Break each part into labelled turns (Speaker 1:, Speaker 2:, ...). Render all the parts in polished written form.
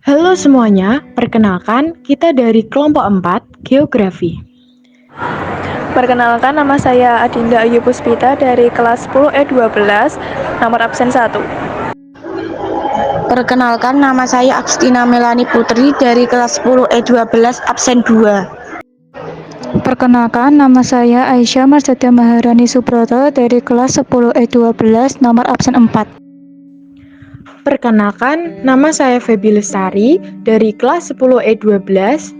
Speaker 1: Halo semuanya, perkenalkan kita dari kelompok 4 Geografi.
Speaker 2: Perkenalkan, nama saya Adinda Ayu Puspita dari kelas 10 E12, nomor absen 1.
Speaker 3: Perkenalkan, nama saya Agustina Melani Putri dari kelas 10 E12 absen 2.
Speaker 4: Perkenalkan, nama saya Aisyah Marsada Maharani Subroto dari kelas 10 E12 nomor absen 4.
Speaker 1: Perkenalkan, nama saya Febi Lestari dari kelas 10 E12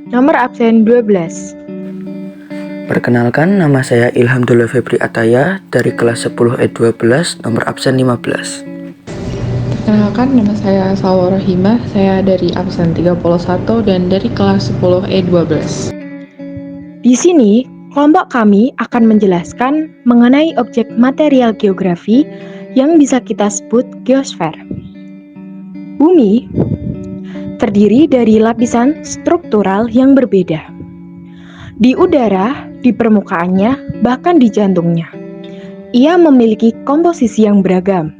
Speaker 1: nomor absen 12.
Speaker 5: Perkenalkan, nama saya Ilham Dula Febri Ataya dari kelas 10 E12 nomor absen 15.
Speaker 6: Perkenalkan, nama saya Salwa Rohimah, saya dari absen 31 dan dari kelas 10 E12.
Speaker 1: Di sini, kelompok kami akan menjelaskan mengenai objek material geografi yang bisa kita sebut geosfer. Bumi terdiri dari lapisan struktural yang berbeda. Di udara, di permukaannya, bahkan di jantungnya. Ia memiliki komposisi yang beragam.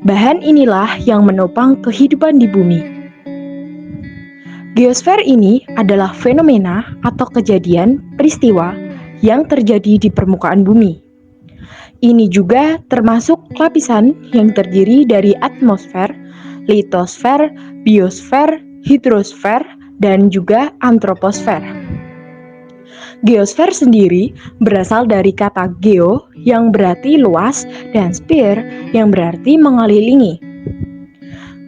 Speaker 1: Bahan inilah yang menopang kehidupan di bumi. Geosfer ini adalah fenomena atau kejadian peristiwa yang terjadi di permukaan bumi. Ini juga termasuk lapisan yang terdiri dari atmosfer, litosfer, biosfer, hidrosfer, dan juga antroposfer. Geosfer sendiri berasal dari kata geo yang berarti luas dan sphere yang berarti mengelilingi.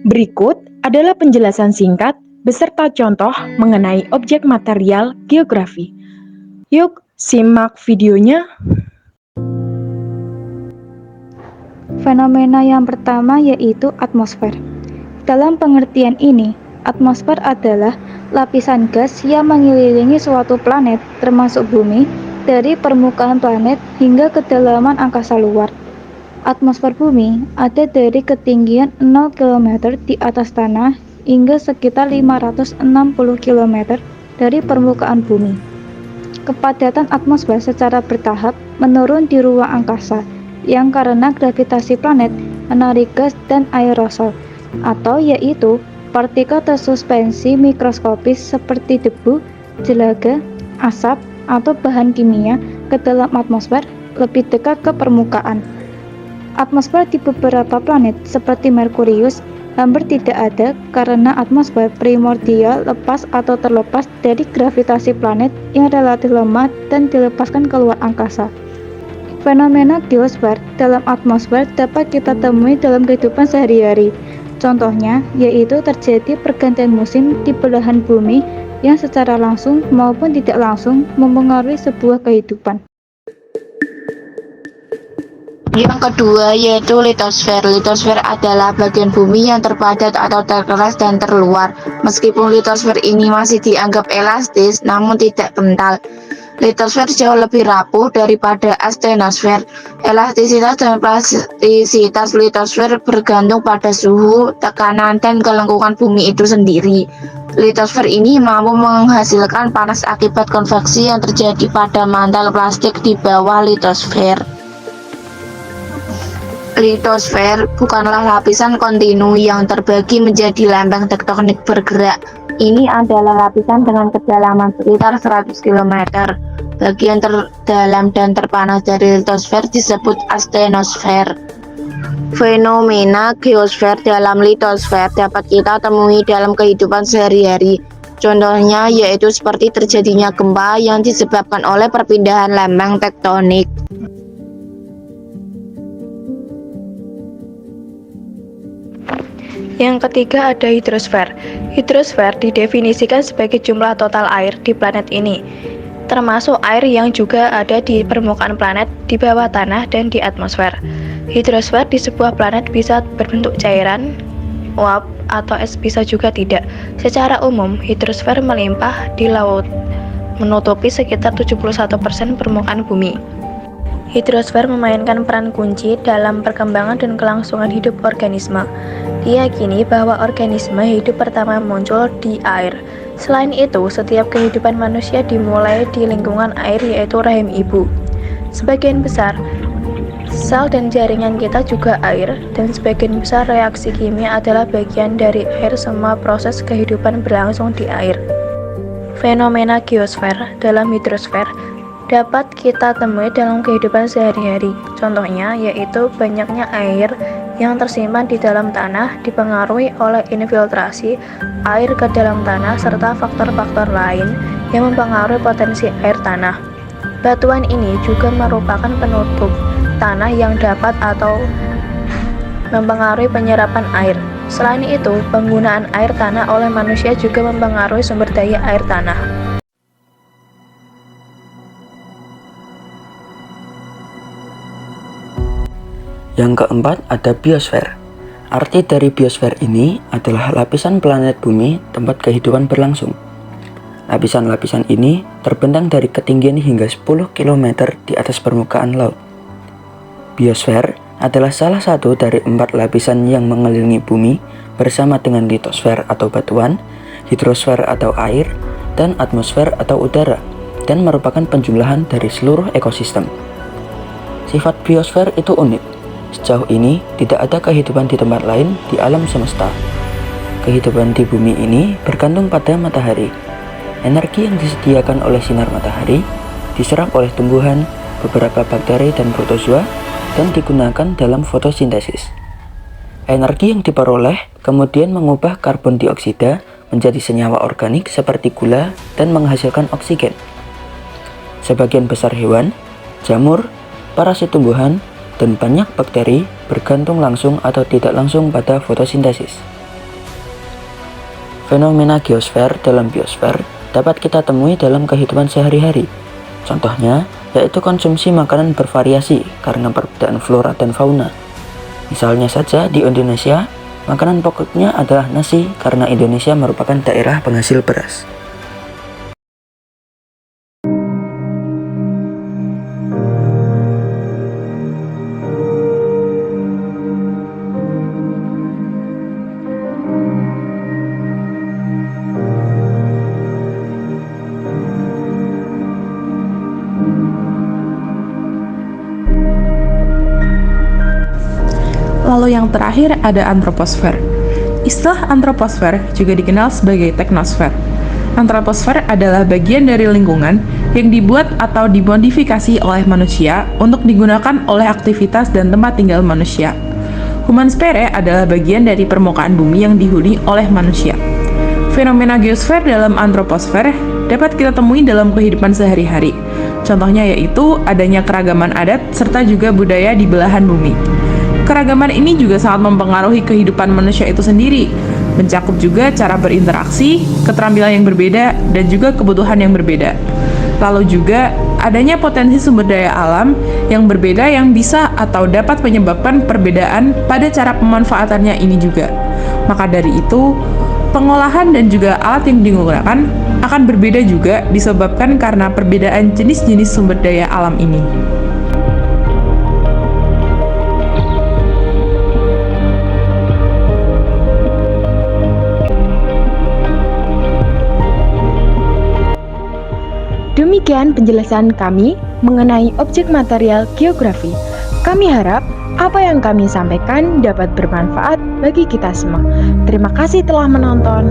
Speaker 1: Berikut adalah penjelasan singkat beserta contoh mengenai objek material geografi. Yuk, simak videonya.
Speaker 4: Fenomena yang pertama yaitu atmosfer. Dalam pengertian ini, atmosfer adalah lapisan gas yang mengelilingi suatu planet, termasuk bumi, dari permukaan planet hingga kedalaman angkasa luar. Atmosfer bumi ada dari ketinggian 0 km di atas tanah hingga sekitar 560 km dari permukaan bumi. Kepadatan atmosfer secara bertahap menurun di ruang angkasa, yang karena gravitasi planet menarik gas dan aerosol, atau yaitu partikel tersuspensi mikroskopis seperti debu, jelaga, asap, atau bahan kimia ke dalam atmosfer lebih dekat ke permukaan. Atmosfer di beberapa planet seperti Merkurius hampir tidak ada karena atmosfer primordial lepas atau terlepas dari gravitasi planet yang relatif lemah dan dilepaskan keluar angkasa. Fenomena geosfer dalam atmosfer dapat kita temui dalam kehidupan sehari-hari. Contohnya, yaitu terjadi pergantian musim di belahan bumi yang secara langsung maupun tidak langsung mempengaruhi sebuah kehidupan.
Speaker 3: Yang kedua yaitu litosfer. Litosfer adalah bagian bumi yang terpadat atau terkeras dan terluar. Meskipun litosfer ini masih dianggap elastis, namun tidak kental. Litosfer jauh lebih rapuh daripada astenosfer. Elastisitas dan plastisitas litosfer bergantung pada suhu, tekanan, dan kelengkungan bumi itu sendiri. Litosfer ini mampu menghasilkan panas akibat konveksi yang terjadi pada mantel plastik di bawah litosfer. Litosfer bukanlah lapisan kontinu yang terbagi menjadi lempeng tektonik bergerak. Ini adalah lapisan dengan kedalaman sekitar 100 km. Bagian terdalam dan terpanas dari litosfer disebut astenosfer. Fenomena geosfer dalam litosfer dapat kita temui dalam kehidupan sehari-hari. Contohnya yaitu seperti terjadinya gempa yang disebabkan oleh perpindahan lempeng tektonik.
Speaker 2: Yang ketiga ada hidrosfer. Hidrosfer didefinisikan sebagai jumlah total air di planet ini, termasuk air yang juga ada di permukaan planet, di bawah tanah, dan di atmosfer. Hidrosfer di sebuah planet bisa berbentuk cairan, uap, atau es, bisa juga tidak. Secara umum, hidrosfer melimpah di laut, menutupi sekitar 71% permukaan bumi. Hidrosfer memainkan peran kunci dalam perkembangan dan kelangsungan hidup organisme. Diyakini bahwa organisme hidup pertama muncul di air. Selain itu, setiap kehidupan manusia dimulai di lingkungan air, yaitu rahim ibu. Sebagian besar Sel dan jaringan kita juga air, dan sebagian besar reaksi kimia adalah bagian dari air. Semua proses kehidupan berlangsung di air. Fenomena geosfer dalam hidrosfer dapat kita temui dalam kehidupan sehari-hari. Contohnya yaitu banyaknya air yang tersimpan di dalam tanah dipengaruhi oleh infiltrasi air ke dalam tanah serta faktor-faktor lain yang mempengaruhi potensi air tanah. Batuan ini juga merupakan penutup tanah yang dapat atau mempengaruhi penyerapan air. Selain itu, penggunaan air tanah oleh manusia juga mempengaruhi sumber daya air tanah.
Speaker 5: Yang keempat ada biosfer. Arti dari biosfer ini adalah lapisan planet bumi tempat kehidupan berlangsung. Lapisan-lapisan ini terbentang dari ketinggian hingga 10 km di atas permukaan laut. Biosfer adalah salah satu dari 4 lapisan yang mengelilingi bumi bersama dengan litosfer atau batuan, hidrosfer atau air, dan atmosfer atau udara, dan merupakan penjumlahan dari seluruh ekosistem. Sifat biosfer itu unik. Sejauh ini, tidak ada kehidupan di tempat lain di alam semesta. Kehidupan di bumi ini bergantung pada matahari. Energi yang disediakan oleh sinar matahari diserap oleh tumbuhan, beberapa bakteri dan protozoa, dan digunakan dalam fotosintesis. Energi yang diperoleh kemudian mengubah karbon dioksida menjadi senyawa organik seperti gula dan menghasilkan oksigen. Sebagian besar hewan, jamur, parasit tumbuhan, dan banyak bakteri bergantung langsung atau tidak langsung pada fotosintesis. Fenomena geosfer dalam biosfer dapat kita temui dalam kehidupan sehari-hari. Contohnya, yaitu konsumsi makanan bervariasi karena perbedaan flora dan fauna. Misalnya saja di Indonesia, makanan pokoknya adalah nasi karena Indonesia merupakan daerah penghasil beras.
Speaker 6: Lalu yang terakhir ada antroposfer. Istilah antroposfer juga dikenal sebagai teknosfer. Antroposfer adalah bagian dari lingkungan yang dibuat atau dimodifikasi oleh manusia untuk digunakan oleh aktivitas dan tempat tinggal manusia. Humansfere adalah bagian dari permukaan bumi yang dihuni oleh manusia. Fenomena geosfer dalam antroposfer dapat kita temui dalam kehidupan sehari-hari. Contohnya yaitu adanya keragaman adat serta juga budaya di belahan bumi. Keragaman ini juga sangat mempengaruhi kehidupan manusia itu sendiri, mencakup juga cara berinteraksi, keterampilan yang berbeda, dan juga kebutuhan yang berbeda. Lalu juga adanya potensi sumber daya alam yang berbeda yang bisa atau dapat menyebabkan perbedaan pada cara pemanfaatannya ini juga. Maka dari itu, pengolahan dan juga alat yang digunakan akan berbeda juga disebabkan karena perbedaan jenis-jenis sumber daya alam ini.
Speaker 1: Demikian penjelasan kami mengenai objek material geografi. Kami harap apa yang kami sampaikan dapat bermanfaat bagi kita semua. Terima kasih telah menonton.